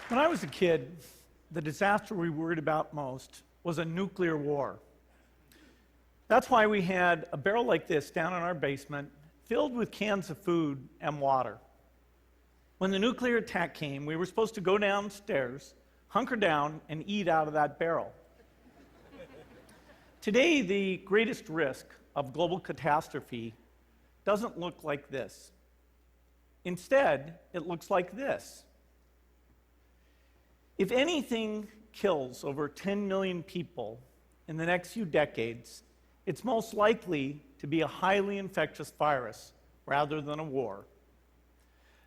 When I was a kid, the disaster we worried about most was a nuclear war. That's why we had a barrel like this down in our basement, filled with cans of food and water. When the nuclear attack came, we were supposed to go downstairs, hunker down, and eat out of that barrel. Today, the greatest risk of global catastrophe doesn't look like this. Instead, it looks like this. If anything kills over 10 million people in the next few decades, it's most likely to be a highly infectious virus rather than a war.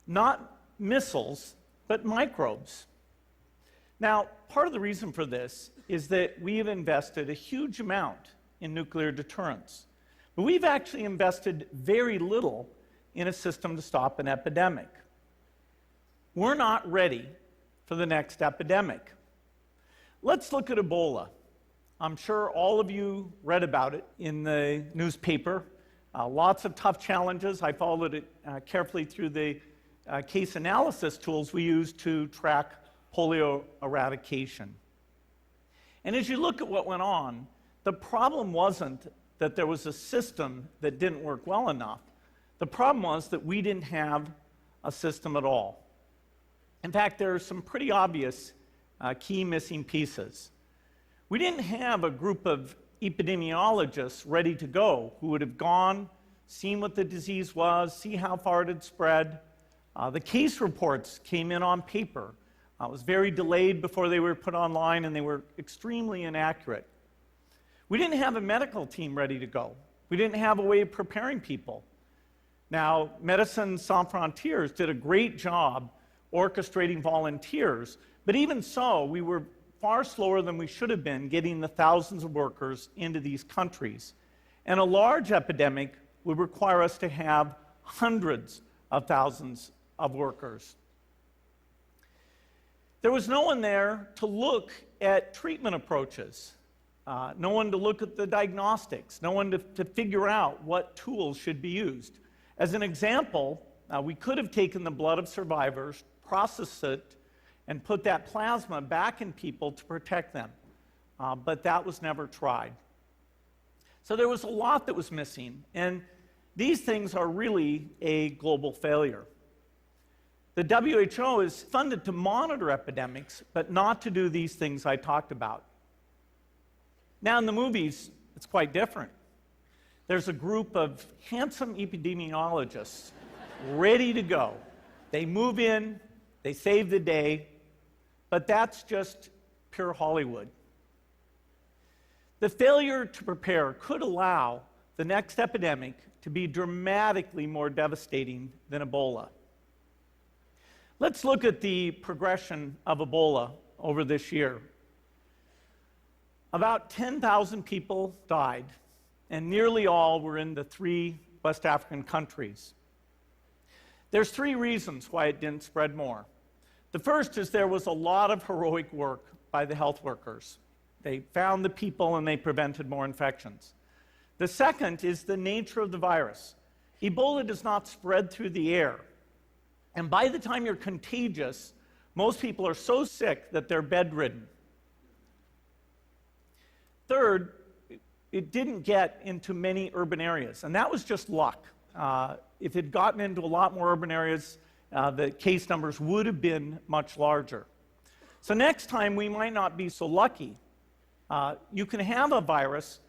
Not missiles, but microbes. Now, part of the reason for this is that we have invested a huge amount in nuclear deterrence, but we've actually invested very little in a system to stop an epidemic. We're not ready for the next epidemic. Let's look at Ebola. I'm sure all of you read about it in the newspaper. Lots of tough challenges. I followed it carefully through the case analysis tools we use to track polio eradication. And as you look at what went on, the problem wasn't that there was a system that didn't work well enough. The problem was that we didn't have a system at all. In fact, there are some pretty obvious key missing pieces. We didn't have a group of epidemiologists ready to go who would have gone, seen what the disease was, see how far it had spread. The case reports came in on paper. It was very delayed before they were put online, and they were extremely inaccurate. We didn't have a medical team ready to go. We didn't have a way of preparing people. Now, Médecins Sans Frontières did a great job orchestrating volunteers, but even so, we were far slower than we should have been getting the thousands of workers into these countries. And a large epidemic would require us to have hundreds of thousands of workers. There was no one there to look at treatment approaches, no one to look at the diagnostics, no one to figure out what tools should be used. As an example, we could have taken the blood of survivors, processed it, and put that plasma back in people to protect them. But that was never tried. So there was a lot that was missing, and these things are really a global failure. The WHO is funded to monitor epidemics, but not to do these things I talked about. Now in the movies, it's quite different. There's a group of handsome epidemiologists ready to go. They move in, they save the day, but that's just pure Hollywood. The failure to prepare could allow the next epidemic to be dramatically more devastating than Ebola. Let's look at the progression of Ebola over this year. About 10,000 people died, and nearly all were in the 3 West African countries. There's 3 reasons why it didn't spread more. The first is there was a lot of heroic work by the health workers. They found the people and they prevented more infections. The second is the nature of the virus. Ebola does not spread through the air. And by the time you're contagious, most people are so sick that they're bedridden. Third, it didn't get into many urban areas, and that was just luck. If it had gotten into a lot more urban areas, the case numbers would have been much larger. So next time, we might not be so lucky. You can have a virus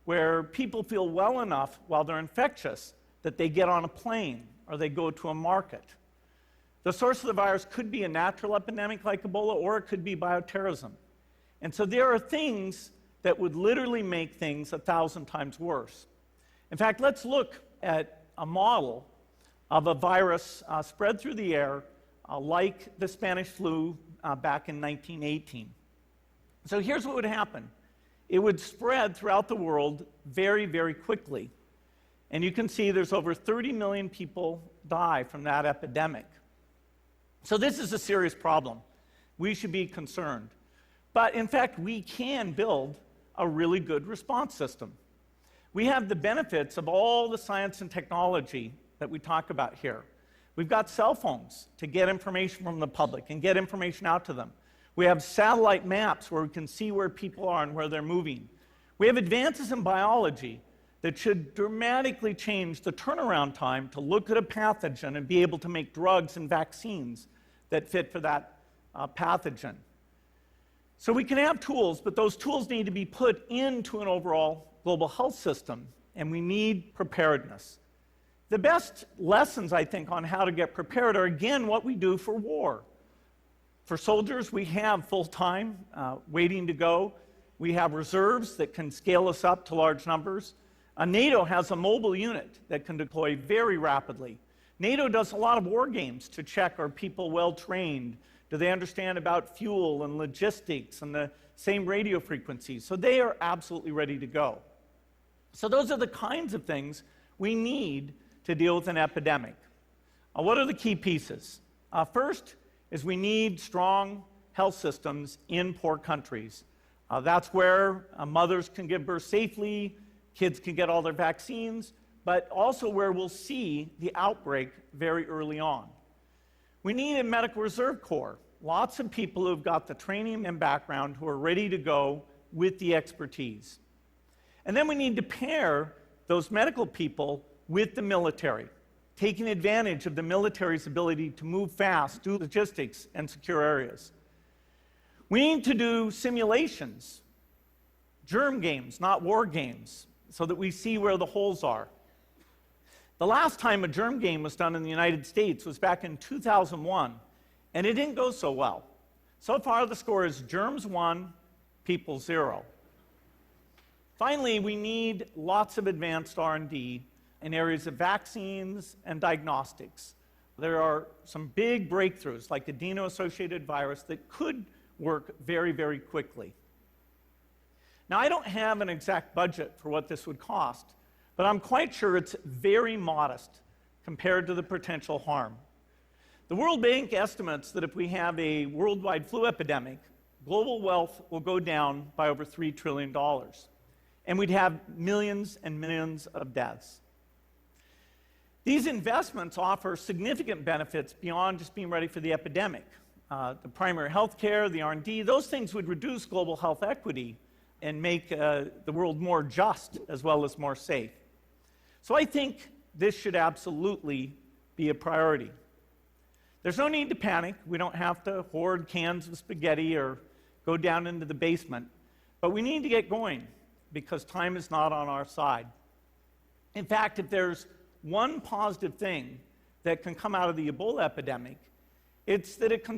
where people feel well enough while they're infectious that they get on a plane or they go to a market. The source of the virus could be a natural epidemic like Ebola, or it could be bioterrorism. And so there are things that would literally make things 1,000 times worse. In fact, let's look at a model of a virus spread through the air like the Spanish flu back in 1918. So here's what would happen. It would spread throughout the world very, very quickly. And you can see there's over 30 million people die from that epidemic. So this is a serious problem. We should be concerned. But in fact, we can build a really good response system. We have the benefits of all the science and technology that we talk about here. We've got cell phones to get information from the public and get information out to them. We have satellite maps where we can see where people are and where they're moving. We have advances in biology that should dramatically change the turnaround time to look at a pathogen and be able to make drugs and vaccines that fit for that pathogen. So we can have tools, but those tools need to be put into an overall global health system, and we need preparedness. The best lessons, I think, on how to get prepared are, again, what we do for war. For soldiers, we have full-time waiting to go. We have reserves that can scale us up to large numbers. NATO has a mobile unit that can deploy very rapidly. NATO does a lot of war games to check, are people well-trained? Do they understand about fuel and logistics and the same radio frequencies? So they are absolutely ready to go. So those are the kinds of things we need to deal with an epidemic. What are the key pieces? First is we need strong health systems in poor countries. That's where mothers can give birth safely, kids can get all their vaccines, but also where we'll see the outbreak very early on. We need a medical reserve corps, lots of people who've got the training and background who are ready to go with the expertise. And then we need to pair those medical people with the military, taking advantage of the military's ability to move fast, do logistics, and secure areas. We need to do simulations, germ games, not war games, so that we see where the holes are. The last time a germ game was done in the United States was back in 2001, and it didn't go so well. So far, the score is germs 1, people 0. Finally, we need lots of advanced R&D in areas of vaccines and diagnostics. There are some big breakthroughs, like adeno-associated virus, that could work very, very quickly. Now, I don't have an exact budget for what this would cost, but I'm quite sure it's very modest compared to the potential harm. The World Bank estimates that if we have a worldwide flu epidemic, global wealth will go down by over $3 trillion, and we'd have millions and millions of deaths. These investments offer significant benefits beyond just being ready for the epidemic. The primary health care, the R&D, those things would reduce global health equity and make the world more just as well as more safe. So I think this should absolutely be a priority. There's no need to panic. We don't have to hoard cans of spaghetti or go down into the basement. But we need to get going because time is not on our side. In fact, if there's one positive thing that can come out of the Ebola epidemic, it's that it can